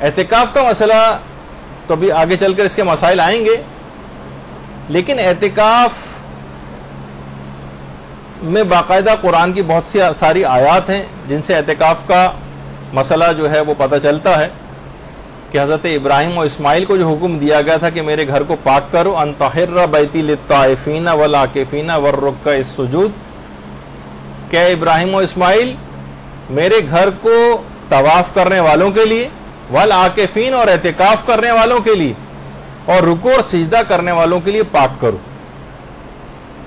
اعتکاف کا مسئلہ تو ابھی آگے چل کر اس کے مسائل آئیں گے، لیکن اعتکاف میں باقاعدہ قرآن کی بہت سی ساری آیات ہیں جن سے اعتکاف کا مسئلہ جو ہے وہ پتہ چلتا ہے کہ حضرت ابراہیم و اسماعیل کو جو حکم دیا گیا تھا کہ میرے گھر کو پاک کرو، ان طہر بیتی للطائفین والعاکفین والرکع السجود، کہ ابراہیم و اسماعیل میرے گھر کو طواف کرنے والوں کے لیے، والعاکفین اور اعتکاف کرنے والوں کے لیے، اور رکوع اور سجدہ کرنے والوں کے لیے پاک کرو۔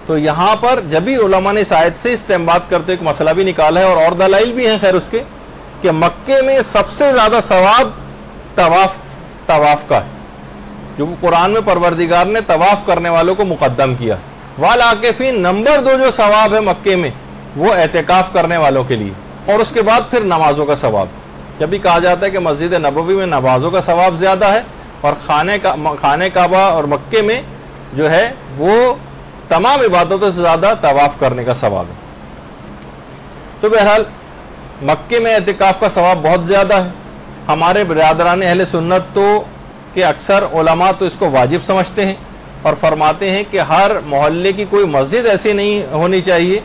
تو یہاں پر جب بھی علماء نے اس آیت سے استنباط کرتے ایک مسئلہ بھی نکالا ہے، اور دلائل بھی ہیں خیر اس کے، کہ مکے میں سب سے زیادہ ثواب طواف کا ہے، جو قرآن میں پروردگار نے طواف کرنے والوں کو مقدم کیا۔ والعاکفین نمبر 2 جو ثواب ہے مکے میں وہ اعتکاف کرنے والوں کے لیے، اور اس کے بعد پھر نمازوں کا ثواب۔ جب بھی کہا جاتا ہے کہ مسجد نبوی میں نمازوں کا ثواب زیادہ ہے، اور خانہ کعبہ اور مکے میں جو ہے وہ تمام عبادتوں سے زیادہ طواف کرنے کا ثواب ہے۔ تو بہرحال مکے میں اعتکاف کا ثواب بہت زیادہ ہے۔ ہمارے برادران اہل سنت تو کہ اکثر علماء تو اس کو واجب سمجھتے ہیں اور فرماتے ہیں کہ ہر محلے کی کوئی مسجد ایسی نہیں ہونی چاہیے،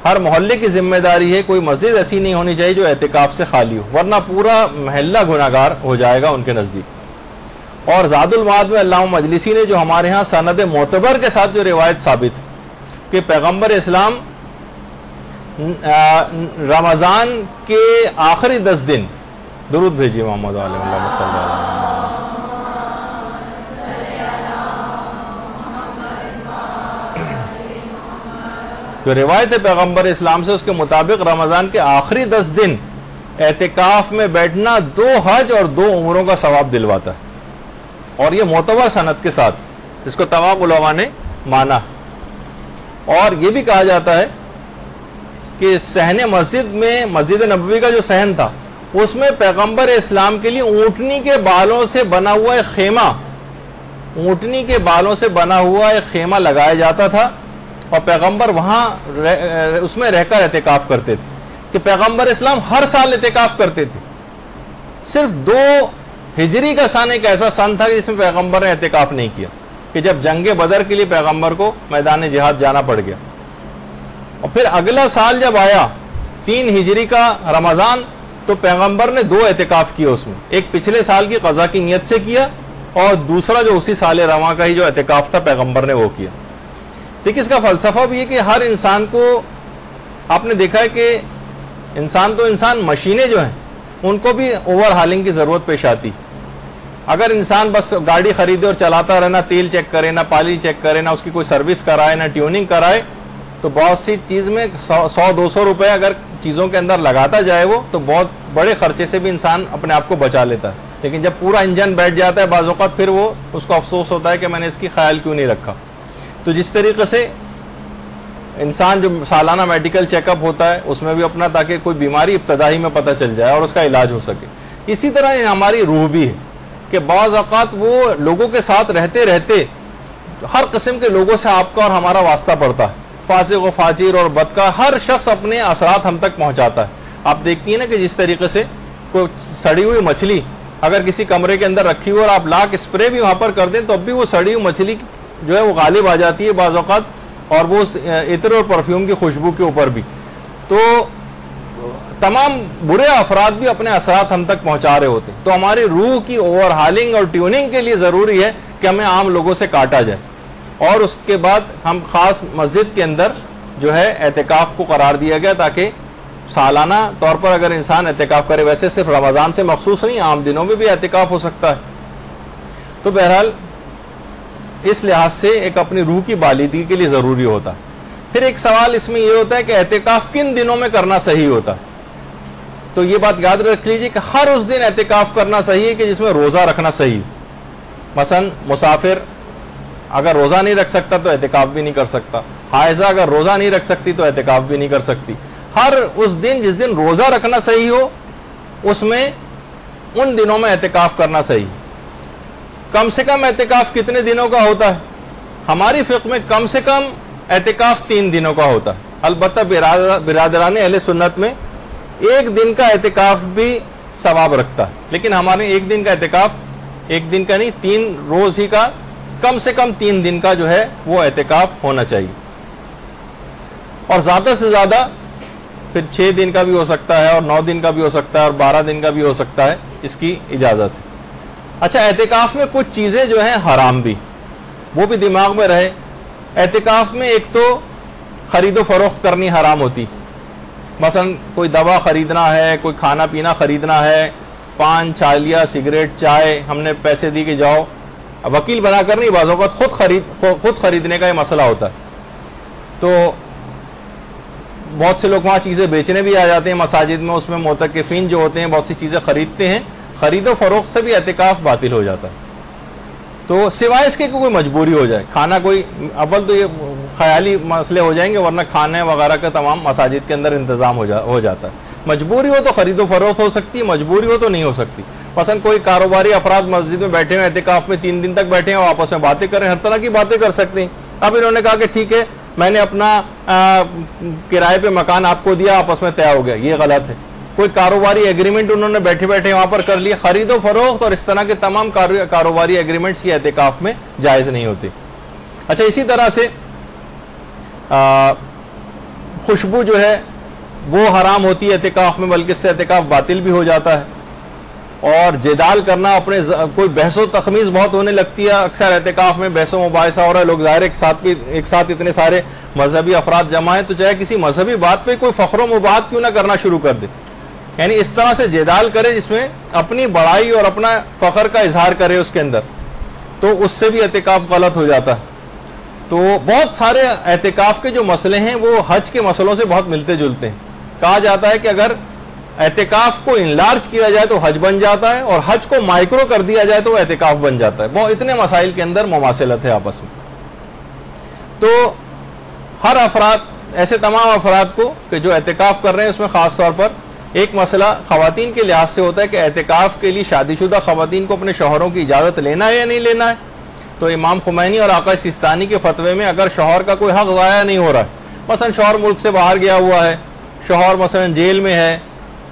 ہر محلے کی ذمہ داری ہے، کوئی مسجد ایسی نہیں ہونی چاہیے جو اعتکاف سے خالی ہو، ورنہ پورا محلہ گناہگار ہو جائے گا ان کے نزدیک۔ اور زاد المعاد میں علامہ مجلسی نے جو ہمارے ہاں سند معتبر کے ساتھ جو روایت ثابت کہ پیغمبر اسلام رمضان کے آخری 10 دن، درود بھیجیے محمد علیہ وسلم صلی اللہ علیہ وسلم، جو روایت ہے پیغمبر اسلام سے اس کے مطابق رمضان کے آخری 10 دن اعتکاف میں بیٹھنا 2 حج اور 2 عمروں کا ثواب دلواتا ہے، اور یہ معتبر سند کے ساتھ اس کو تمام علماء نے مانا۔ اور یہ بھی کہا جاتا ہے کہ صحن مسجد میں، مسجد نبوی کا جو صحن تھا اس میں پیغمبر اسلام کے لیے اونٹنی کے بالوں سے بنا ہوا ایک خیمہ، اونٹنی کے بالوں سے بنا ہوا ایک خیمہ لگایا جاتا تھا، اور پیغمبر وہاں اس میں رہ کر اعتکاف کرتے تھے، کہ پیغمبر اسلام ہر سال اعتکاف کرتے تھے۔ صرف 2 ہجری کا سن ایک ایسا سن تھا جس میں پیغمبر نے اعتکاف نہیں کیا، کہ جب جنگ بدر کے لیے پیغمبر کو میدان جہاد جانا پڑ گیا، اور پھر اگلا سال جب آیا 3 ہجری کا رمضان تو پیغمبر نے 2 اعتکاف کیے، اس میں ایک پچھلے سال کی قضا کی نیت سے کیا، اور دوسرا جو اسی سال رواں کا ہی جو اعتکاف تھا پیغمبر نے وہ کیا۔ دیکھیں اس کا فلسفہ بھی ہے کہ ہر انسان کو، آپ نے دیکھا ہے کہ انسان مشینیں جو ہیں ان کو بھی اوور ہالنگ کی ضرورت پیش آتی۔ اگر انسان بس گاڑی خریدے اور چلاتا رہے، نہ تیل چیک کرے، نہ پانی چیک کرے، نہ اس کی کوئی سروس کرائے، نہ ٹیوننگ کرائے، تو بہت سی چیز میں 100-200 روپے اگر چیزوں کے اندر لگاتا جائے وہ تو بہت بڑے خرچے سے بھی انسان اپنے آپ کو بچا لیتا ہے۔ لیکن جب پورا انجن بیٹھ جاتا ہے بعض اوقات پھر وہ اس کو افسوس ہوتا ہے کہ میں نے اس کی خیال کیوں نہیں رکھا۔ تو جس طریقے سے انسان جو سالانہ میڈیکل چیک اپ ہوتا ہے اس میں بھی اپنا، تاکہ کوئی بیماری ابتدائی میں پتہ چل جائے اور اس کا علاج ہو سکے، اسی طرح ہماری روح بھی ہے کہ بعض اوقات وہ لوگوں کے ساتھ رہتے رہتے ہر قسم کے لوگوں سے آپ کا اور ہمارا واسطہ پڑتا ہے، فاسق و فاجر اور بد کا ہر شخص اپنے اثرات ہم تک پہنچاتا ہے۔ آپ دیکھتی ہیں نا کہ جس طریقے سے کوئی سڑی ہوئی مچھلی اگر کسی کمرے کے اندر رکھی ہو اور آپ لاک اسپرے بھی وہاں پر کر دیں تو اب بھی وہ سڑی ہوئی مچھلی جو ہے وہ غالب آ جاتی ہے بعض اوقات، اور وہ عطر اور پرفیوم کی خوشبو کے اوپر بھی۔ تو تمام برے افراد بھی اپنے اثرات ہم تک پہنچا رہے ہوتے ہیں۔ تو ہماری روح کی اوور ہالنگ اور ٹیوننگ کے لیے ضروری ہے کہ ہمیں عام لوگوں سے کاٹا جائے، اور اس کے بعد ہم خاص مسجد کے اندر جو ہے اعتکاف کو قرار دیا گیا تاکہ سالانہ طور پر اگر انسان اعتکاف کرے، ویسے صرف رمضان سے مخصوص نہیں، عام دنوں میں بھی اعتکاف ہو سکتا ہے۔ تو بہرحال اس لحاظ سے ایک اپنی روح کی بالیدگی کے لیے ضروری ہوتا ہے۔ پھر ایک سوال اس میں یہ ہوتا ہے کہ اعتکاف کن دنوں میں کرنا صحیح ہوتا ہے؟ تو یہ بات یاد رکھ لیجیے کہ ہر اس دن اعتکاف کرنا صحیح ہے کہ جس میں روزہ رکھنا صحیح ہے۔ مثلا مسافر اگر روزہ نہیں رکھ سکتا تو اعتکاف بھی نہیں کر سکتا، حائضہ اگر روزہ نہیں رکھ سکتی تو اعتکاف بھی نہیں کر سکتی۔ ہر اس دن جس دن روزہ رکھنا صحیح ہو اس میں ان دنوں میں اعتکاف کرنا صحیح ہے۔ کم سے کم اعتکاف کتنے دنوں کا ہوتا ہے؟ ہماری فقہ میں کم سے کم اعتکاف 3 دنوں کا ہوتا ہے۔ البتہ برادران اہل سنت میں 1 دن کا اعتکاف بھی ثواب رکھتا ہے. لیکن ہمارے ایک دن کا اعتکاف، ایک دن کا نہیں 3 روز ہی کا، کم سے کم 3 دن کا جو ہے وہ اعتکاف ہونا چاہیے. اور زیادہ سے زیادہ پھر 6 دن کا بھی ہو سکتا ہے، اور 9 دن کا بھی ہو سکتا ہے، اور 12 دن کا بھی ہو سکتا ہے، اس کی اجازت ہے. اچھا، اعتکاف میں کچھ چیزیں جو ہیں حرام بھی، وہ بھی دماغ میں رہے. اعتکاف میں ایک تو خرید و فروخت کرنی حرام ہوتی. مثلا کوئی دوا خریدنا ہے، کوئی کھانا پینا خریدنا ہے، پان، چھالیا، سگریٹ، چائے، ہم نے پیسے دی کہ جاؤ، وکیل بنا کر نہیں، بعض اوقات خود خریدنے کا یہ مسئلہ ہوتا ہے. تو بہت سے لوگ وہاں چیزیں بیچنے بھی آ جاتے ہیں مساجد میں، اس میں معتکفین جو ہوتے ہیں بہت سی چیزیں خریدتے ہیں. خرید و فروخت سے بھی اعتکاف باطل ہو جاتا ہے. تو سوائے اس کے کوئی مجبوری ہو جائے، کھانا کوئی، اول تو یہ خیالی مسئلے ہو جائیں گے، ورنہ کھانے وغیرہ کا تمام مساجد کے اندر انتظام ہو جاتا ہے. مجبوری ہو تو خرید و فروخت ہو سکتی ہے، مجبوری ہو تو نہیں ہو سکتی. مثلا کوئی کاروباری افراد مسجد میں بیٹھے ہیں، اعتکاف میں 3 دن تک بیٹھے ہیں، آپس میں باتیں کریں، ہر طرح کی باتیں کر سکتے ہیں. اب انہوں نے کہا کہ ٹھیک ہے، میں نے اپنا کرائے پہ مکان آپ کو دیا، آپس میں طے ہو گیا، یہ غلط ہے. کوئی کاروباری ایگریمنٹ انہوں نے بیٹھے بیٹھے وہاں پر کر لیا. خرید و فروخت اور اس طرح کے تمام کاروباری ایگریمنٹس کی اعتکاف میں جائز نہیں ہوتے. اچھا، اسی طرح سے خوشبو جو ہے وہ حرام ہوتی ہے اعتکاف میں، بلکہ اس سے اعتکاف باطل بھی ہو جاتا ہے. اور جدال کرنا، اپنے کوئی بحث و تخمیز بہت ہونے لگتی ہے اکثر اعتکاف میں، بحث و مباحثہ ہو رہا ہے، لوگ ظاہر ایک ساتھ اتنے سارے مذہبی افراد جمع ہیں، تو چاہے کسی مذہبی بات پہ کوئی فخر و مباحثہ کیوں نہ کرنا شروع کر دے، یعنی اس طرح سے جدال کرے جس میں اپنی بڑائی اور اپنا فخر کا اظہار کرے اس کے اندر، تو اس سے بھی اعتکاف غلط ہو جاتا ہے. تو بہت سارے اعتکاف کے جو مسئلے ہیں وہ حج کے مسئلوں سے بہت ملتے جلتے ہیں. کہا جاتا ہے کہ اگر اعتکاف کو انلارج کیا جائے تو حج بن جاتا ہے، اور حج کو مائکرو کر دیا جائے تو اعتکاف بن جاتا ہے. بہت اتنے مسائل کے اندر مماثلت ہے آپس میں. تو ہر افراد، ایسے تمام افراد کو کہ جو اعتکاف کر رہے ہیں، اس میں خاص طور پر ایک مسئلہ خواتین کے لحاظ سے ہوتا ہے کہ اعتکاف کے لیے شادی شدہ خواتین کو اپنے شوہروں کی اجازت لینا ہے یا نہیں لینا ہے. تو امام خمینی اور آقا سیستانی کے فتوے میں اگر شوہر کا کوئی حق ضائع نہیں ہو رہا ہے، مثلا شوہر ملک سے باہر گیا ہوا ہے، شوہر مثلا جیل میں ہے،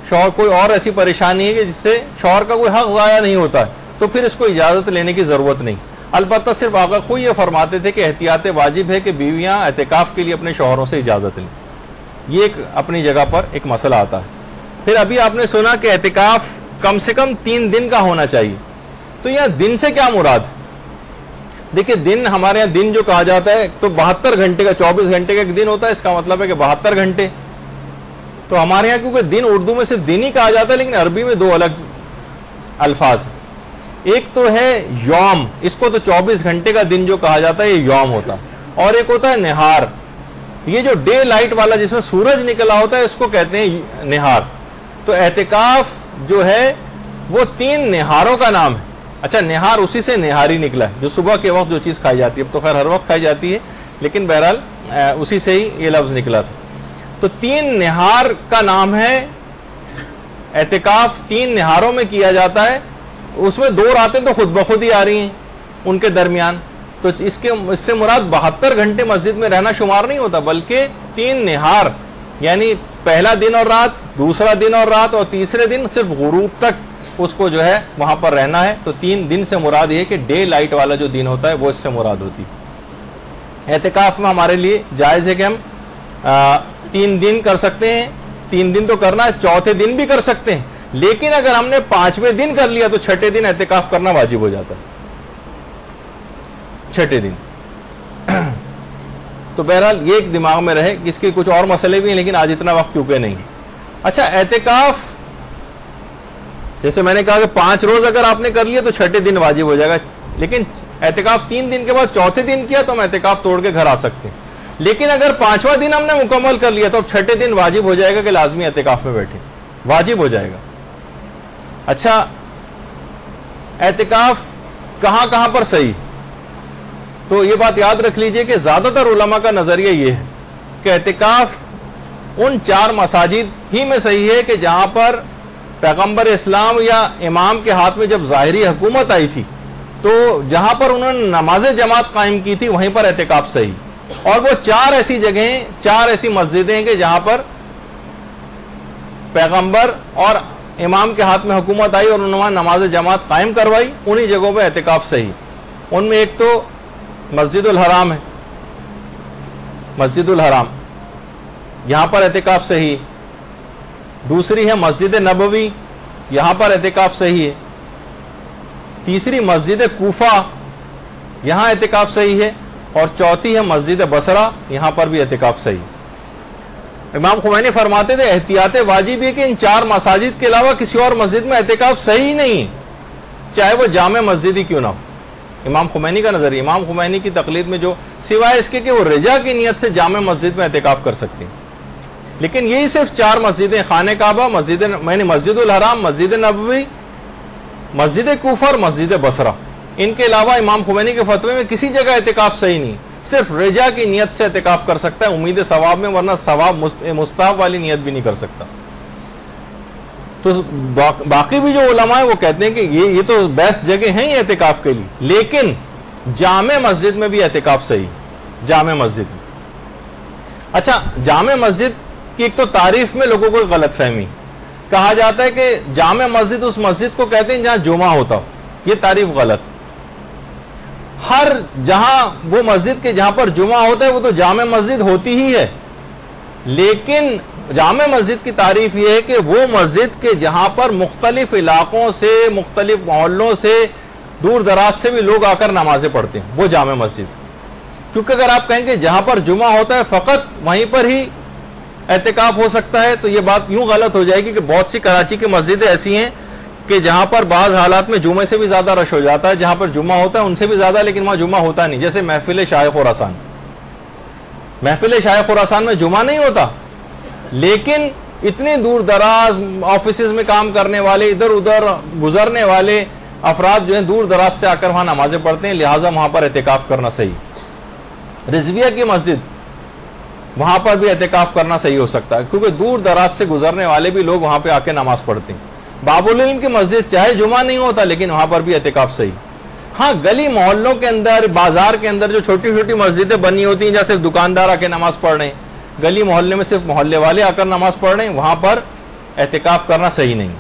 شوہر کوئی اور ایسی پریشانی ہے کہ جس سے شوہر کا کوئی حق ضائع نہیں ہوتا ہے، تو پھر اس کو اجازت لینے کی ضرورت نہیں. البتہ صرف آقا خود یہ فرماتے تھے کہ احتیاط واجب ہے کہ بیویاں اعتکاف کے لیے اپنے شوہروں سے اجازت لیں. یہ ایک اپنی جگہ پر ایک مسئلہ آتا ہے. پھر ابھی آپ نے سنا کہ اعتکاف کم سے کم 3 دن کا ہونا چاہیے. تو یہاں دن سے کیا مراد؟ دیکھیں، دن ہمارے یہاں دن جو کہا جاتا ہے تو 72 گھنٹے کا، 24 گھنٹے کا ایک دن ہوتا ہے، اس کا مطلب ہے کہ 72 گھنٹے. تو ہمارے یہاں کیونکہ دن اردو میں صرف دن ہی کہا جاتا ہے، لیکن عربی میں 2 الگ الفاظ ہیں. ایک تو ہے یوم، اس کو تو 24 گھنٹے کا دن جو کہا جاتا ہے یہ یوم ہوتا ہے، اور ایک ہوتا ہے نہار. یہ جو ڈے لائٹ والا جس میں سورج نکلا ہوتا ہے اس کو کہتے ہیں نہار. تو اعتکاف جو ہے وہ 3 نہاروں کا نام ہے. اچھا، نہار اسی سے نہاری نکلا ہے، جو صبح کے وقت جو چیز کھائی جاتی ہے، اب تو خیر ہر وقت کھائی جاتی ہے، لیکن بہرحال اسی سے ہی یہ لفظ نکلا تھا. تو 3 نہار کا نام ہے اعتکاف. 3 نہاروں میں کیا جاتا ہے، اس میں 2 راتیں تو خود بخود ہی آ رہی ہیں ان کے درمیان. تو اس سے مراد 72 گھنٹے مسجد میں رہنا شمار نہیں ہوتا، بلکہ 3 نہار، یعنی پہلا دن اور رات، دوسرا دن اور رات، اور تیسرے دن صرف غروب تک اس کو جو ہے وہاں پر رہنا ہے. تو 3 دن سے مراد یہ کہ ڈے لائٹ والا جو دن ہوتا ہے وہ اس سے مراد ہوتی. اعتکاف میں ہمارے لیے جائز ہے کہ ہم 3 دن کر سکتے ہیں. 3 دن تو کرنا ہے، چوتھے دن بھی کر سکتے ہیں، لیکن اگر ہم نے 5ویں دن کر لیا تو 6ٹھے دن اعتکاف کرنا واجب ہو جاتا ہے. 6ٹھے دن. تو بہرحال یہ ایک دماغ میں رہے. اس کے کچھ اور مسئلے بھی ہیں، لیکن آج اتنا وقت کیونکہ نہیں. اچھا، اعتکاف جیسے میں نے کہا کہ 5 روز اگر آپ نے کر لیا تو 6ٹھے دن واجب ہو جائے گا، لیکن اعتکاف 3 دن کے بعد چوتھے دن کیا تو ہم اعتکاف توڑ کے گھر آ سکتے ہیں. لیکن اگر 5واں دن ہم نے مکمل کر لیا تو اب 6ٹھے دن واجب ہو جائے گا کہ لازمی اعتکاف میں بیٹھے، واجب ہو جائے گا. اچھا، اعتکاف کہاں کہاں پر صحیح؟ تو یہ بات یاد رکھ لیجئے کہ زیادہ تر علماء کا نظریہ یہ ہے کہ اعتکاف ان 4 مساجد ہی میں صحیح ہے کہ جہاں پر پیغمبر اسلام یا امام کے ہاتھ میں جب ظاہری حکومت آئی تھی تو جہاں پر انہوں نے نماز جماعت قائم کی تھی وہیں پر اعتکاف صحیح. اور وہ 4 ایسی جگہیں، 4 ایسی مسجدیں ہیں کہ جہاں پر پیغمبر اور امام کے ہاتھ میں حکومت آئی اور انہوں نے نماز جماعت قائم کروائی، انہی جگہوں پہ اعتکاف صحیح۔ ان میں ایک تو مسجد الحرام ہے، مسجد الحرام یہاں پر اعتکاف صحیح ہے۔ دوسری ہے مسجد نبوی، یہاں پر اعتکاف صحیح ہے۔ تیسری مسجد کوفہ، یہاں اعتکاف صحیح ہے۔ اور چوتھی ہے مسجد بصرہ، یہاں پر بھی اعتکاف صحیح۔ امام خمینی فرماتے تھے احتیاط واجب ہے کہ ان 4 مساجد کے علاوہ کسی اور مسجد میں اعتکاف صحیح نہیں، چاہے وہ جامع مسجد ہی کیوں نہ ہو۔ امام خمینی کا نظریہ، امام خمینی کی تقلید میں جو سوائے اس کے کہ وہ رجا کی نیت سے جامع مسجد میں اعتکاف کر سکتے ہیں، لیکن یہی صرف 4 مسجدیں، خانہ کعبہ، مسجد الحرام، مسجد نبوی، مسجد کوفہ اور مسجد بصرہ، ان کے علاوہ امام خمینی کے فتوے میں کسی جگہ اعتکاف صحیح نہیں، صرف رجا کی نیت سے اعتکاف کر سکتا ہے امید ثواب میں، ورنہ ثواب مستحب والی نیت بھی نہیں کر سکتا۔ تو باقی بھی جو علماء ہیں وہ کہتے ہیں کہ یہ تو بیسٹ جگہ ہیں اعتکاف کے لیے، لیکن جامع مسجد میں بھی اعتکاف صحیح، جامع مسجد میں۔ اچھا، جامع مسجد کی ایک تو تعریف میں لوگوں کو غلط فہمی، کہا جاتا ہے کہ جامع مسجد اس مسجد کو کہتے ہیں جہاں جمعہ ہوتا ہو، یہ تعریف غلط۔ ہر جہاں وہ مسجد کے جہاں پر جمعہ ہوتا ہے وہ تو جامع مسجد ہوتی ہی ہے، لیکن جامع مسجد کی تعریف یہ ہے کہ وہ مسجد کے جہاں پر مختلف علاقوں سے، مختلف محلوں سے، دور دراز سے بھی لوگ آ کر نمازیں پڑھتے ہیں، وہ جامع مسجد۔ کیونکہ اگر آپ کہیں کہ جہاں پر جمعہ ہوتا ہے فقط وہیں پر ہی اعتکاف ہو سکتا ہے، تو یہ بات یوں غلط ہو جائے گی کہ بہت سی کراچی کی مسجدیں ایسی ہیں کہ جہاں پر بعض حالات میں جمعے سے بھی زیادہ رش ہو جاتا ہے، جہاں پر جمعہ ہوتا ہے ان سے بھی زیادہ، لیکن وہاں جمعہ ہوتا نہیں، جیسے محفل شاہ خراسان۔ محفل شاہ خراسان میں جمعہ نہیں ہوتا، لیکن اتنے دور دراز آفیسز میں کام کرنے والے، ادھر ادھر گزرنے والے افراد جو ہیں دور دراز سے آ کر وہاں نمازیں پڑھتے ہیں، لہٰذا وہاں پر اعتکاف کرنا صحیح۔ رضویہ کی مسجد، وہاں پر بھی اعتکاف کرنا صحیح ہو سکتا ہے، کیونکہ دور دراز سے گزرنے والے بھی لوگ وہاں پہ آ کے نماز پڑھتے ہیں۔ باب العلم کی مسجد چاہے جمعہ نہیں ہوتا لیکن وہاں پر بھی اعتکاف صحیح۔ ہاں، گلی محلوں کے اندر، بازار کے اندر جو چھوٹی چھوٹی مسجدیں بنی ہوتی ہیں جہاں صرف دکاندار آ کے نماز پڑھ رہے ہیں، گلی محلے میں صرف محلے والے آ کر نماز پڑھ رہے ہیں، وہاں پر اعتکاف کرنا صحیح نہیں۔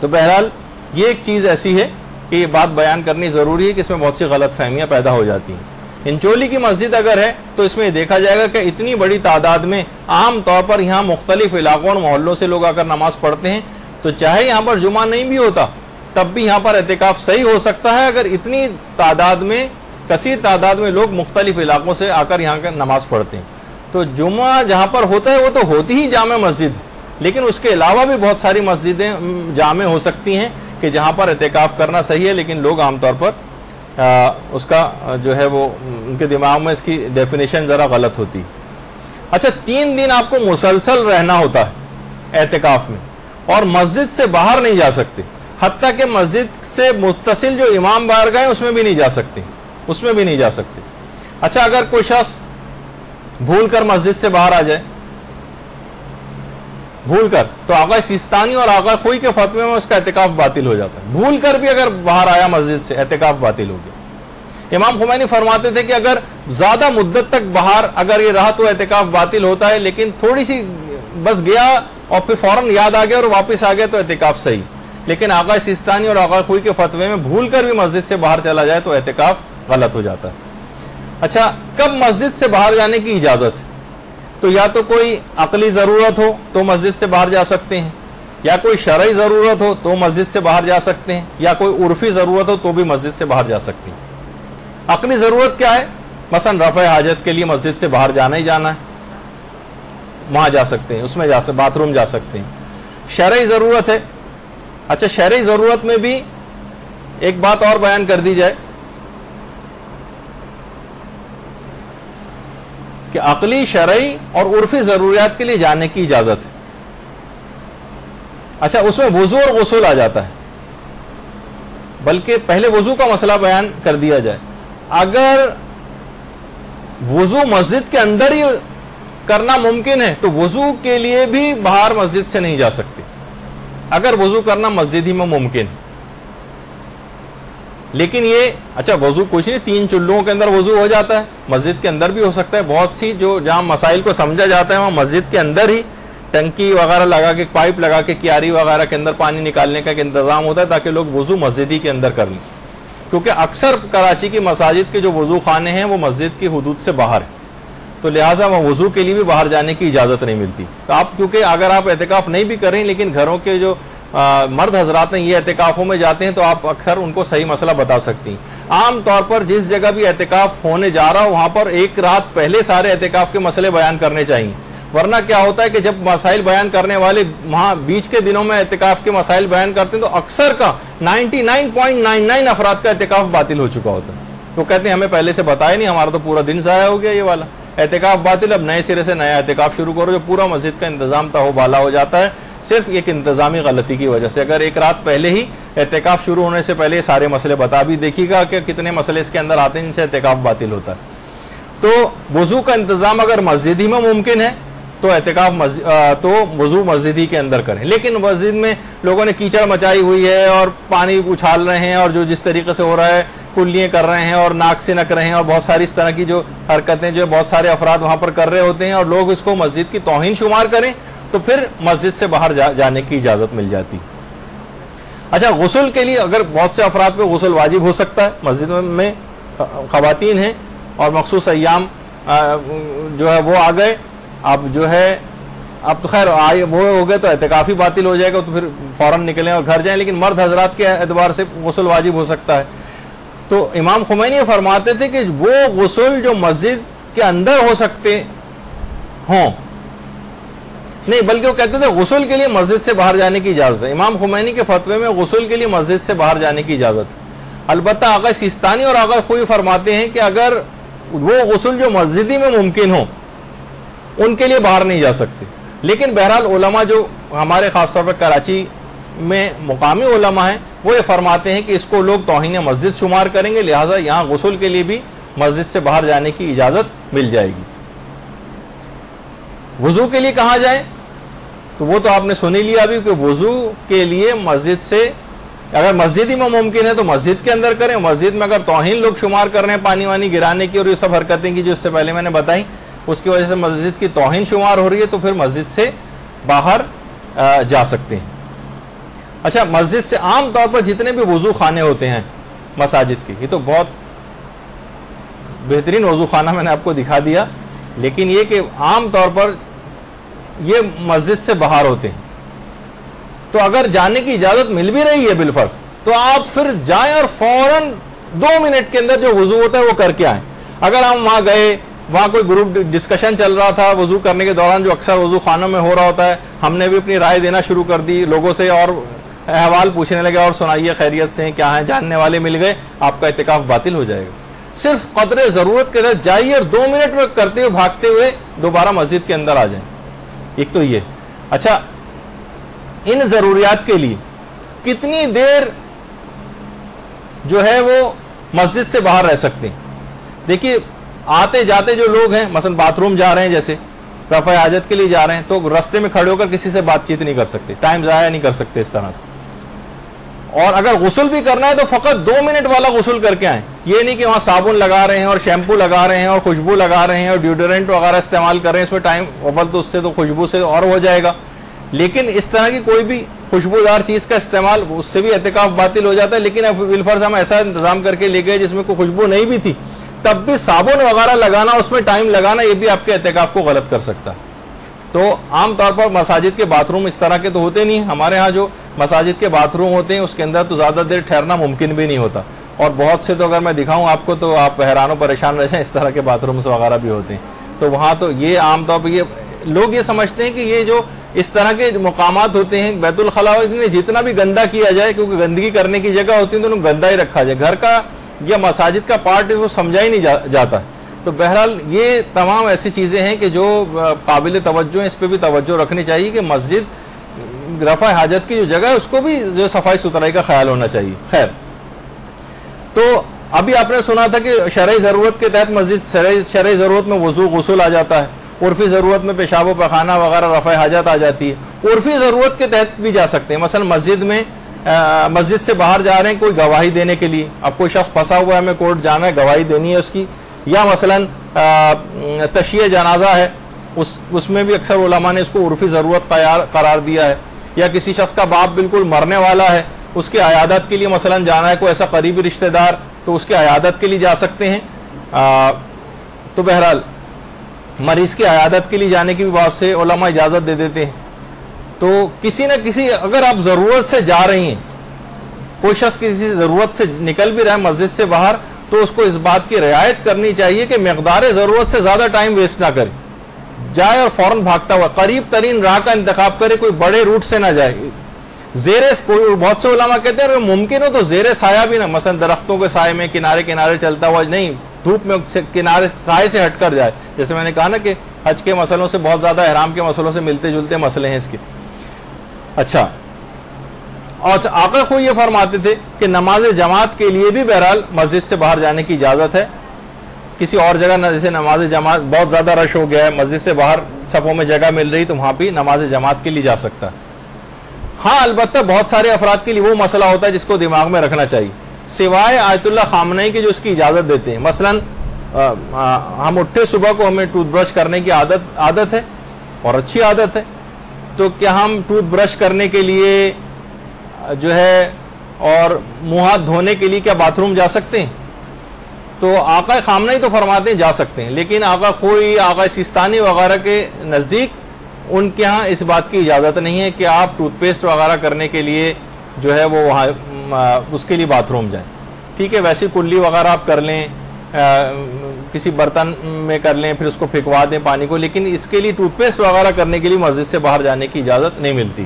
تو بہرحال یہ ایک چیز ایسی ہے کہ یہ بات بیان کرنی ضروری ہے کہ اس میں بہت سی غلط فہمیاں پیدا ہو جاتی ہیں۔ انچولی کی مسجد اگر ہے تو اس میں دیکھا جائے گا کہ اتنی بڑی تعداد میں عام طور پر یہاں مختلف علاقوں اور محلوں سے لوگ آ کر نماز پڑھتے ہیں، تو چاہے یہاں پر جمعہ نہیں بھی ہوتا تب بھی یہاں پر اعتکاف صحیح ہو سکتا ہے، اگر اتنی تعداد میں، کثیر تعداد میں لوگ مختلف علاقوں سے آ کر یہاں کا نماز پڑھتے ہیں۔ تو جمعہ جہاں پر ہوتا ہے وہ تو ہوتی ہی جامع مسجد، لیکن اس کے علاوہ بھی بہت ساری مسجدیں جامع ہو سکتی ہیں کہ جہاں پر اعتکاف کرنا صحیح ہے، لیکن لوگ عام طور پر اس کا جو ہے وہ ان کے دماغ میں اس کی ڈیفینیشن ذرا غلط ہوتی۔ اچھا، 3 دن آپ کو مسلسل رہنا ہوتا ہے اعتکاف میں، اور مسجد سے باہر نہیں جا سکتے، حتیٰ کہ مسجد سے متصل جو امام بارگاہ ہیں اس میں بھی نہیں جا سکتے، اس میں بھی نہیں جا سکتے۔ اچھا، اگر کوئی شخص بھول کر مسجد سے باہر آ جائے، بھول کر، تو آغا سیستانی اور آغا خوئی کے فتوے میں اس کا اعتکاف باطل ہو جاتا ہے۔ بھول کر بھی اگر باہر آیا مسجد سے، اعتکاف باطل ہو گیا۔ امام خمینی فرماتے تھے کہ اگر زیادہ مدت تک باہر اگر یہ رہا تو اعتکاف باطل ہوتا ہے، لیکن تھوڑی سی بس گیا اور پھر فوراً یاد آ گیا اور واپس آ گیا تو اعتکاف صحیح۔ لیکن آغا سیستانی اور آغا خوئی کے فتوے میں بھول کر بھی مسجد سے باہر چلا جائے تو اعتکاف غلط ہو جاتا ہے۔ اچھا، کب مسجد سے باہر جانے کی اجازت ہے؟ تو یا تو کوئی عقلی ضرورت ہو تو مسجد سے باہر جا سکتے ہیں، یا کوئی شرعی ضرورت ہو تو مسجد سے باہر جا سکتے ہیں، یا کوئی عرفی ضرورت ہو تو بھی مسجد سے باہر جا سکتے ہیں۔ عقلی ضرورت کیا ہے؟ مثلا رفع حاجت کے لیے مسجد سے باہر جانا ہی جانا ہے، وہاں جا سکتے ہیں، اس میں جا سکتے، باتھ روم جا سکتے ہیں۔ شرعی ضرورت ہے، اچھا شرعی ضرورت میں بھی ایک بات اور بیان کر دی جائے کہ عقلی، شرعی اور عرفی ضروریات کے لیے جانے کی اجازت ہے۔ اچھا، اس میں وضو اور غسل آ جاتا ہے، بلکہ پہلے وضو کا مسئلہ بیان کر دیا جائے۔ اگر وضو مسجد کے اندر ہی کرنا ممکن ہے تو وضو کے لیے بھی باہر مسجد سے نہیں جا سکتے، اگر وضو کرنا مسجد ہی میں ممکن ہے۔ لیکن یہ اچھا وضو کچھ نہیں، 3 چولہوں کے اندر وضو ہو جاتا ہے، مسجد کے اندر بھی ہو سکتا ہے۔ بہت سی جو جہاں مسائل کو سمجھا جاتا ہے وہاں مسجد کے اندر ہی ٹنکی وغیرہ لگا کے, پائپ لگا کے کیاری وغیرہ کے اندر پانی نکالنے کا ایک انتظام ہوتا ہے تاکہ لوگ وضو مسجد ہی کے اندر کر لیں, کیونکہ اکثر کراچی کی مساجد کے جو وضو خانے ہیں وہ مسجد کی حدود سے باہر ہیں, تو لہٰذا وہ وضو کے لیے بھی باہر جانے کی اجازت نہیں ملتی. تو آپ کیونکہ اگر آپ اعتکاف نہیں بھی کریں لیکن گھروں کے جو مرد حضرات ہیں یہ اعتکافوں میں جاتے ہیں تو آپ اکثر ان کو صحیح مسئلہ بتا سکتی ہیں. عام طور پر جس جگہ بھی اعتکاف ہونے جا رہا ہو وہاں پر ایک رات پہلے سارے اعتکاف کے مسئلے بیان کرنے چاہیے, ورنہ کیا ہوتا ہے کہ جب مسائل بیان کرنے والے وہاں بیچ کے دنوں میں اعتکاف کے مسائل بیان کرتے ہیں تو اکثر کا 99.99 افراد کا اعتکاف باطل ہو چکا ہوتا ہے. تو کہتے ہیں ہمیں پہلے سے بتایا نہیں, ہمارا تو پورا دن ضائع ہو گیا, یہ والا اعتکاف باطل, اب نئے سرے سے نیا اعتکاف شروع کرو. جو پورا مسجد کا انتظام تھا وہ بالا ہو جاتا ہے صرف ایک انتظامی غلطی کی وجہ سے. اگر ایک رات پہلے ہی اعتکاف شروع ہونے سے پہلے سارے مسئلے بتا بھی دیکھیے گا کہ کتنے مسئلے اس کے اندر آتے ہیں جن سے اعتکاف باطل ہوتا ہے. تو وضو کا انتظام اگر مسجد ہی میں ممکن ہے تو تو وضو مسجد ہی کے اندر کریں. لیکن مسجد میں لوگوں نے کیچڑ مچائی ہوئی ہے اور پانی اچھال رہے ہیں اور جو جس طریقے سے ہو رہا ہے کلیاں کر رہے ہیں اور ناک سے نک رہے ہیں اور بہت ساری اس طرح کی جو حرکتیں جو بہت سارے افراد وہاں پر کر رہے ہوتے ہیں اور لوگ اس کو مسجد کی توہین شمار کریں تو پھر مسجد سے باہر جانے کی اجازت مل جاتی. اچھا, غسل کے لیے اگر بہت سے افراد پہ غسل واجب ہو سکتا ہے, مسجد میں خواتین ہیں اور مخصوص ایام جو ہے وہ آ گئے, اب جو ہے اب تو خیر وہ ہو گئے تو اعتکافی باطل ہو جائے گا تو پھر فوراً نکلیں اور گھر جائیں, لیکن مرد حضرات کے اعتبار سے غسل واجب ہو سکتا ہے. تو امام خمینی فرماتے تھے کہ وہ غسل جو مسجد کے اندر ہو سکتے ہوں, نہیں بلکہ وہ کہتے تھے غسل کے لیے مسجد سے باہر جانے کی اجازت ہے. امام خمینی کے فتوے میں غسل کے لیے مسجد سے باہر جانے کی اجازت ہے. البتہ آغا سیستانی اور آغا خوئی فرماتے ہیں کہ اگر وہ غسل جو مسجدی میں ممکن ہو ان کے لیے باہر نہیں جا سکتے. لیکن بہرحال علماء جو ہمارے خاص طور پر کراچی میں مقامی علماء ہیں وہ یہ فرماتے ہیں کہ اس کو لوگ توہین مسجد شمار کریں گے, لہٰذا یہاں غسل کے لیے بھی مسجد سے باہر جانے کی اجازت مل جائے گی. وضو کے لیے کہاں جائیں تو وہ تو آپ نے سن ہی لیا ابھی کہ وضو کے لیے مسجد سے اگر مسجد ہی میں ممکن ہے تو مسجد کے اندر کریں. مسجد میں اگر توہین لوگ شمار کر رہے ہیں پانی وانی گرانے کی اور یہ سب حرکتیں کی جو اس سے پہلے میں نے بتائی اس کی وجہ سے مسجد کی توہین شمار ہو رہی ہے تو پھر مسجد سے باہر جا سکتے ہیں. اچھا, مسجد سے عام طور پر جتنے بھی وضو خانے ہوتے ہیں مساجد کے, یہ تو بہت بہترین وضو خانہ میں نے آپ کو دکھا دیا, لیکن یہ کہ عام طور پر یہ مسجد سے باہر ہوتے ہیں. تو اگر جانے کی اجازت مل بھی رہی ہے بالفرض تو آپ پھر جائیں اور فوراً 2 منٹ کے اندر جو وضو ہوتا ہے وہ کر کے آئیں. اگر ہم وہاں گئے, وہاں کوئی گروپ ڈسکشن چل رہا تھا وضو کرنے کے دوران جو اکثر وضو خانوں میں ہو رہا ہوتا ہے, ہم نے بھی اپنی رائے دینا شروع کر دی لوگوں سے اور احوال پوچھنے لگے اور سنائیے خیریت سے کیا ہیں, جاننے والے مل گئے, آپ کا اعتکاف باطل ہو جائے گا. صرف قدر ضرورت کے تحت جائیے اور 2 منٹ میں کرتے ہوئے بھاگتے ہوئے دوبارہ مسجد کے اندر آ جائیں. ایک تو یہ. اچھا, ان ضروریات کے لیے کتنی دیر جو ہے وہ مسجد سے باہر رہ سکتے ہیں؟ دیکھیے, آتے جاتے جو لوگ ہیں مثلا باتھ روم جا رہے ہیں, جیسے رفع حاجت کے لیے جا رہے ہیں, تو رستے میں کھڑے ہو کر کسی سے بات چیت نہیں کر سکتے, ٹائم ضائع نہیں کر سکتے اس طرح سے. اور اگر غسل بھی کرنا ہے تو فقط 2 منٹ والا غسل کر کے آئیں. یہ نہیں کہ وہاں صابن لگا رہے ہیں اور شیمپو لگا رہے ہیں اور خوشبو لگا رہے ہیں اور ڈیوڈرنٹ وغیرہ استعمال کر رہے ہیں, اس میں ٹائم اول تو اس سے تو خوشبو سے اور ہو جائے گا. لیکن اس طرح کی کوئی بھی خوشبودار چیز کا استعمال, اس سے بھی اعتکاف باطل ہو جاتا ہے. لیکن اب بالفرض ہم ایسا انتظام کر کے لے گئے جس میں کوئی خوشبو نہیں بھی تھی, تب بھی صابن وغیرہ لگانا, اس میں ٹائم لگانا, یہ بھی آپ کے اعتکاف کو غلط کر سکتا ہے. تو عام طور پر مساجد کے باتھ روم اس طرح کے تو ہوتے نہیں. ہمارے ہاں جو مساجد کے باتھ روم ہوتے ہیں اس کے اندر تو زیادہ دیر ٹھہرنا ممکن بھی نہیں ہوتا, اور بہت سے تو اگر میں دکھاؤں آپ کو تو آپ حیران و پریشان رہ جائیں, اس طرح کے باتھ رومس وغیرہ بھی ہوتے ہیں. تو وہاں تو یہ عام طور پر یہ لوگ یہ سمجھتے ہیں کہ یہ جو اس طرح کے مقامات ہوتے ہیں بیت الخلاء میں جتنا بھی گندا کیا جائے, کیونکہ گندگی کرنے کی جگہ ہوتی ہے تو گندا ہی رکھا جائے, گھر کا یا مساجد کا پارٹ وہ سمجھا ہی نہیں جاتا. تو بہرحال یہ تمام ایسی چیزیں ہیں کہ جو قابل توجہ ہیں, اس پہ بھی توجہ رکھنی چاہیے کہ مسجد رفع حاجت کی جو جگہ ہے اس کو بھی جو صفائی ستھرائی کا خیال ہونا چاہیے. خیر, تو ابھی آپ نے سنا تھا کہ شرعی ضرورت کے تحت مسجد شرعی ضرورت میں وضو غسل آ جاتا ہے, عرفی ضرورت میں پیشاب و پخانہ وغیرہ رفع حاجت آ جاتی ہے. عرفی ضرورت کے تحت بھی جا سکتے ہیں, مثلا مسجد سے باہر جا رہے ہیں کوئی گواہی دینے کے لیے, اب کوئی شخص پھنسا ہوا ہے ہمیں کورٹ جانا ہے گواہی دینی ہے اس کی, یا مثلا تشییع جنازہ ہے اس میں بھی اکثر علماء نے اس کو عرفی ضرورت قرار دیا ہے. یا کسی شخص کا باپ بالکل مرنے والا ہے, اس کی عیادت کے لیے مثلا جانا ہے, کوئی ایسا قریبی رشتہ دار, تو اس کی عیادت کے لیے جا سکتے ہیں. تو بہرحال مریض کی عیادت کے لیے جانے کی بھی بہت سے علماء اجازت دے دیتے ہیں. تو کسی نہ کسی, اگر آپ ضرورت سے جا رہی ہیں, کوئی شخص کسی ضرورت سے نکل بھی رہا ہے مسجد سے باہر, تو اس کو اس بات کی رعایت کرنی چاہیے کہ مقدار ضرورت سے زیادہ ٹائم ویسٹ نہ کرے, جائے اور فوراً بھاگتا ہوا قریب ترین راہ کا انتخاب کرے, کوئی بڑے روٹ سے نہ جائے. بہت سے علماء کہتے ہیں ممکن ہو تو زیر سایہ بھی نہ, مثلا درختوں کے سائے میں کنارے کنارے چلتا ہوا نہیں, دھوپ میں کنارے سائے سے ہٹ کر جائے. جیسے میں نے کہا نا کہ حج کے مسئلوں سے بہت زیادہ احرام کے مسئلوں سے ملتے جلتے مسئلے ہیں اس کے. اچھا, اور آقا کو یہ فرماتے تھے کہ نماز جماعت کے لیے بھی بہرحال مسجد سے باہر جانے کی اجازت ہے. کسی اور جگہ نہ, جیسے نماز جماعت بہت زیادہ رش ہو گیا ہے, مسجد سے باہر صفوں میں جگہ مل رہی, تو وہاں بھی نماز جماعت کے لیے جا سکتا ہے. ہاں البتہ بہت سارے افراد کے لیے وہ مسئلہ ہوتا ہے جس کو دماغ میں رکھنا چاہیے, سوائے آیت اللہ خامنئی کے جو اس کی اجازت دیتے ہیں. مثلا ہم اٹھے صبح کو, ہمیں ٹوتھ برش کرنے کی عادت ہے اور اچھی عادت ہے, تو کیا ہم ٹوتھ برش کرنے کے لیے جو ہے اور منہ ہاتھ دھونے کے لیے کیا باتھ روم جا سکتے ہیں؟ تو آقا خامنئی تو فرماتے ہیں جا سکتے ہیں, لیکن آقا سیستانی وغیرہ کے نزدیک ان کے ہاں اس بات کی اجازت نہیں ہے کہ آپ ٹوتھ پیسٹ وغیرہ کرنے کے لیے جو ہے وہ وہاں اس کے لیے باتھ روم جائیں. ٹھیک ہے, ویسی کلی وغیرہ آپ کر لیں, کسی برتن میں کر لیں, پھر اس کو پھینکوا دیں پانی کو, لیکن اس کے لیے ٹوتھ پیسٹ وغیرہ کرنے کے لیے مسجد سے باہر جانے کی اجازت نہیں ملتی.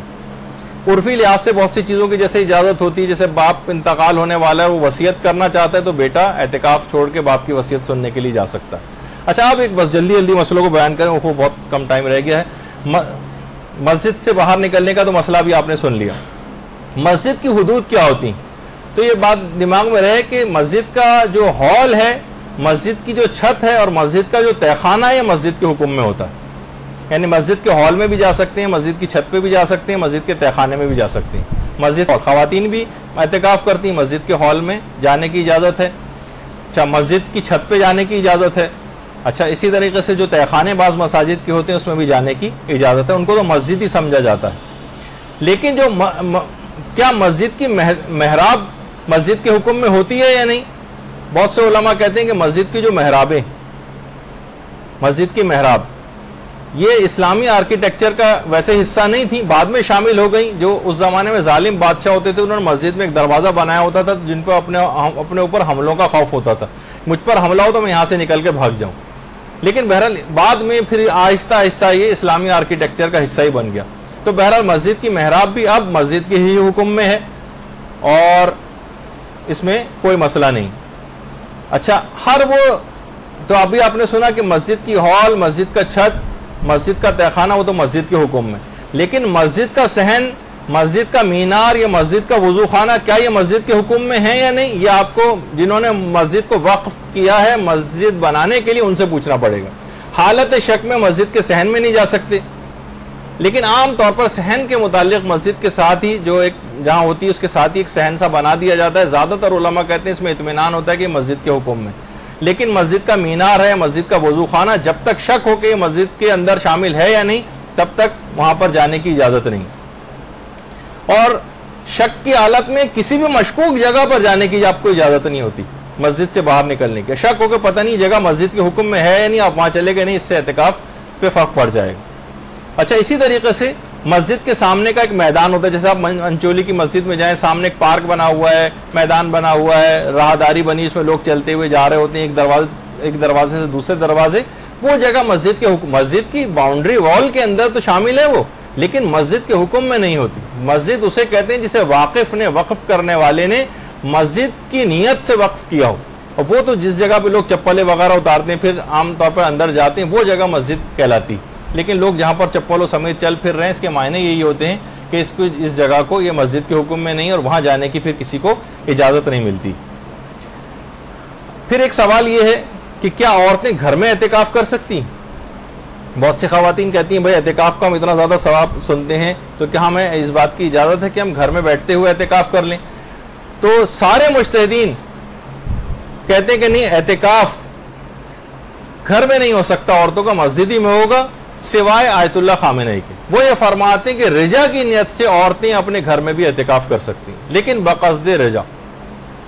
عرفی لحاظ سے بہت سی چیزوں کی جیسے اجازت ہوتی ہے, جیسے باپ انتقال ہونے والا ہے, وہ وصیت کرنا چاہتا ہے, تو بیٹا اعتکاف چھوڑ کے باپ کی وصیت سننے کے لیے جا سکتا ہے. اچھا, آپ ایک بس جلدی مسئلوں کو بیان کریں, وہ بہت کم ٹائم رہ گیا ہے. مسجد سے باہر نکلنے کا تو مسئلہ بھی آپ نے سن لیا. مسجد کی حدود کیا ہوتی ہیں, تو یہ بات دماغ میں رہے کہ مسجد کا جو ہال ہے, مسجد کی جو چھت ہے, اور مسجد کا جو تہخانہ ہے, یہ مسجد کے حکم میں ہوتا ہے. یعنی مسجد کے ہال میں بھی جا سکتے ہیں, مسجد کی چھت پہ بھی جا سکتے ہیں, مسجد کے تہخانے میں بھی جا سکتے ہیں. مسجد اور خواتین بھی اعتکاف کرتی ہیں, مسجد کے ہال میں جانے کی اجازت ہے. اچھا, مسجد کی چھت پہ جانے کی اجازت ہے. اچھا, اسی طریقے سے جو تہخانے بعض مساجد کے ہوتے ہیں اس میں بھی جانے کی اجازت ہے, ان کو تو مسجد ہی سمجھا جاتا ہے. لیکن جو کیا مسجد کی محراب مسجد کے حکم میں ہوتی ہے یا نہیں؟ بہت سے علماء کہتے ہیں کہ مسجد کی جو محرابیں, مسجد کی محراب یہ اسلامی آرکیٹیکچر کا ویسے حصہ نہیں تھی, بعد میں شامل ہو گئی. جو اس زمانے میں ظالم بادشاہ ہوتے تھے, انہوں نے مسجد میں ایک دروازہ بنایا ہوتا تھا جن کو اپنے اوپر حملوں کا خوف ہوتا تھا. مجھ پر حملہ ہو تو میں یہاں سے نکل کے بھاگ جاؤں. لیکن بہرحال بعد میں پھر آہستہ آہستہ یہ اسلامی آرکیٹیکچر کا حصہ ہی بن گیا. تو بہرحال مسجد کی محراب بھی اب مسجد کے ہی حکم میں ہے اور اس میں کوئی مسئلہ نہیں. اچھا, تو ابھی آپ نے سنا کہ مسجد کی ہال, مسجد کا چھت, مسجد کا تہخانہ, وہ تو مسجد کے حکم میں. لیکن مسجد کا صحن, مسجد کا مینار یا مسجد کا وضو خانہ, کیا یہ مسجد کے حکم میں ہے یا نہیں؟ یہ آپ کو جنہوں نے مسجد کو وقف کیا ہے مسجد بنانے کے لیے, ان سے پوچھنا پڑے گا. حالت شک میں مسجد کے صحن میں نہیں جا سکتے, لیکن عام طور پر صحن کے متعلق مسجد کے ساتھ ہی جو ایک جہاں ہوتی ہے اس کے ساتھ ہی ایک صحن سا بنا دیا جاتا ہے. زیادہ تر علماء کہتے ہیں اس میں اطمینان ہوتا ہے کہ مسجد کے حکم میں. لیکن مسجد کا مینار ہے, مسجد کا وضو خانہ, جب تک شک ہو کہ یہ مسجد کے اندر شامل ہے یا نہیں, تب تک وہاں پر جانے کی اجازت نہیں. اور شک کی حالت میں کسی بھی مشکوک جگہ پر جانے کی آپ کو اجازت نہیں ہوتی مسجد سے باہر نکلنے کی. شک ہو کہ پتہ نہیں جگہ مسجد کے حکم میں ہے یا نہیں, آپ وہاں چلے گئے نہیں, اس سے اعتکاف پہ فرق پڑ جائے گا. اچھا, اسی طریقے سے مسجد کے سامنے کا ایک میدان ہوتا ہے. جیسے آپ انچولی کی مسجد میں جائیں, سامنے ایک پارک بنا ہوا ہے, میدان بنا ہوا ہے, راہداری بنی, اس میں لوگ چلتے ہوئے جا رہے ہوتے ہیں ایک دروازے سے دوسرے دروازے. وہ جگہ مسجد کے حکم, مسجد کی باؤنڈری وال کے اندر تو شامل ہے وہ, لیکن مسجد کے حکم میں نہیں ہوتی. مسجد اسے کہتے ہیں جسے واقف نے, وقف کرنے والے نے مسجد کی نیت سے وقف کیا ہو. اور وہ تو جس جگہ پہ لوگ چپلیں وغیرہ اتارتے ہیں پھر عام طور پر اندر جاتے ہیں, وہ جگہ مسجد کہلاتی. لیکن لوگ جہاں پر چپلوں سمیت چل پھر رہے ہیں, اس کے معنی یہی ہوتے ہیں کہ اس جگہ کو یہ مسجد کے حکم میں نہیں, اور وہاں جانے کی پھر کسی کو اجازت نہیں ملتی. پھر ایک سوال یہ ہے کہ کیا عورتیں گھر میں اعتکاف کر سکتی ہیں؟ بہت سی خواتین کہتی ہیں بھائی اعتکاف کا ہم اتنا زیادہ ثواب سنتے ہیں, تو کیا ہمیں اس بات کی اجازت ہے کہ ہم گھر میں بیٹھتے ہوئے اعتکاف کر لیں؟ تو سارے مجتہدین کہتے ہیں کہ نہیں, اعتکاف گھر میں نہیں ہو سکتا عورتوں کا, مسجد ہی میں ہوگا. سوائے آیت اللہ خامنئی کے۔ وہ یہ فرماتے ہیں کہ رجا کی نیت سے عورتیں اپنے گھر میں بھی اعتکاف کر سکتی ہیں، لیکن بقصد رجا،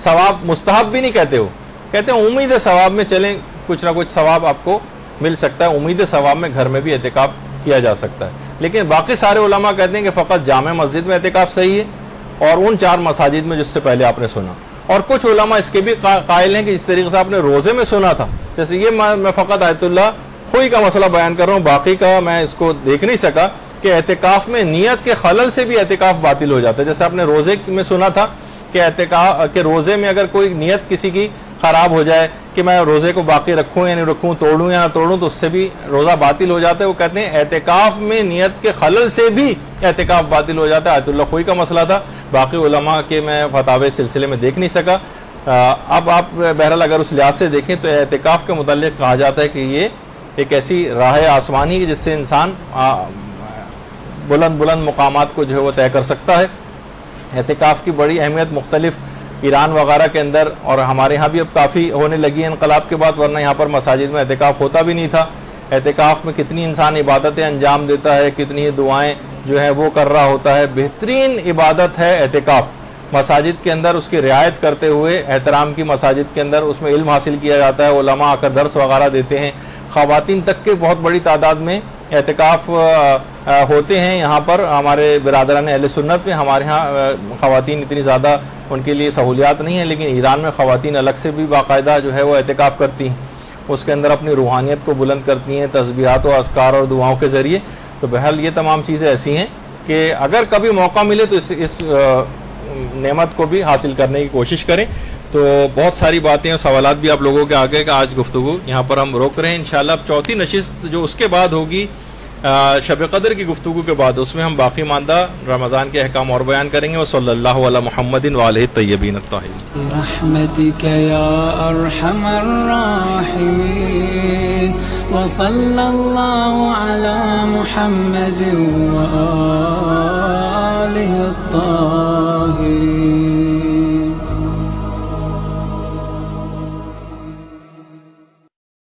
ثواب مستحب بھی نہیں کہتے، وہ کہتے ہیں امید ثواب میں چلیں، کچھ نہ کچھ ثواب آپ کو مل سکتا ہے، امید ثواب میں گھر میں بھی اعتکاف کیا جا سکتا ہے۔ لیکن باقی سارے علماء کہتے ہیں کہ فقط جامع مسجد میں اعتکاف صحیح ہے اور ان 4 مساجد میں جس سے پہلے آپ نے سنا۔ اور کچھ علماء اس کے بھی قائل ہیں کہ جس طریقے سے آپ نے روزے میں سنا تھا، جیسے یہ میں فقط آیت اللہ خوئی کا مسئلہ بیان کر رہا ہوں، باقی کا میں اس کو دیکھ نہیں سکا کہ اعتکاف میں نیت کے خلل سے بھی اعتکاف باطل ہو جاتا ہے۔ جیسے آپ نے روزے میں سنا تھا کہ اعتکاف کہ روزے میں اگر کوئی نیت کسی کی خراب ہو جائے کہ میں روزے کو باقی رکھوں یا نہیں رکھوں، توڑوں یا نہ توڑوں، تو اس سے بھی روزہ باطل ہو جاتا ہے۔ وہ کہتے ہیں اعتکاف میں نیت کے خلل سے بھی اعتکاف باطل ہو جاتا ہے۔ آیت اللہ خوئی کا مسئلہ تھا، باقی علماء کے میں فتاوی سلسلے میں دیکھ نہیں سکا۔ اب آپ بہرحال اگر اس لحاظ سے دیکھیں تو اعتکاف کے متعلق کہا جاتا ہے کہ یہ ایک ایسی راہ آسمانی ہے جس سے انسان بلند بلند مقامات کو جو ہے وہ طے کر سکتا ہے۔ اعتکاف کی بڑی اہمیت مختلف ایران وغیرہ کے اندر اور ہمارے یہاں بھی اب کافی ہونے لگی ہے انقلاب کے بعد، ورنہ یہاں پر مساجد میں اعتکاف ہوتا بھی نہیں تھا۔ اعتکاف میں کتنی انسان عبادتیں انجام دیتا ہے، کتنی دعائیں جو ہے وہ کر رہا ہوتا ہے۔ بہترین عبادت ہے اعتکاف، مساجد کے اندر اس کی رعایت کرتے ہوئے، احترام کی مساجد کے اندر اس میں علم حاصل کیا جاتا ہے، علماء آ کر درس وغیرہ دیتے ہیں، خواتین تک کے بہت بڑی تعداد میں اعتکاف ہوتے ہیں یہاں پر ہمارے برادران اہل سنت میں۔ ہمارے ہاں خواتین اتنی زیادہ ان کے لیے سہولیات نہیں ہیں، لیکن ایران میں خواتین الگ سے بھی باقاعدہ جو ہے وہ اعتکاف کرتی ہیں، اس کے اندر اپنی روحانیت کو بلند کرتی ہیں تسبیحات و اذکار اور دعاؤں کے ذریعے۔ تو بہرحال یہ تمام چیزیں ایسی ہیں کہ اگر کبھی موقع ملے تو اس نعمت کو بھی حاصل کرنے کی کوشش کریں۔ تو بہت ساری باتیں اور سوالات بھی آپ لوگوں کے آگے کا آج گفتگو یہاں پر ہم روک رہے ہیں۔ انشاءاللہ اب چوتھی نشست جو اس کے بعد ہوگی شب قدر کی گفتگو کے بعد، اس میں ہم باقی ماندہ رمضان کے احکام اور بیان کریں گے۔ وصلی اللہ علی محمد وآلہ الطیبین الطاہرین۔ برحمتک یا ارحم الراحمین، وصلی اللہ علی محمد وآلہ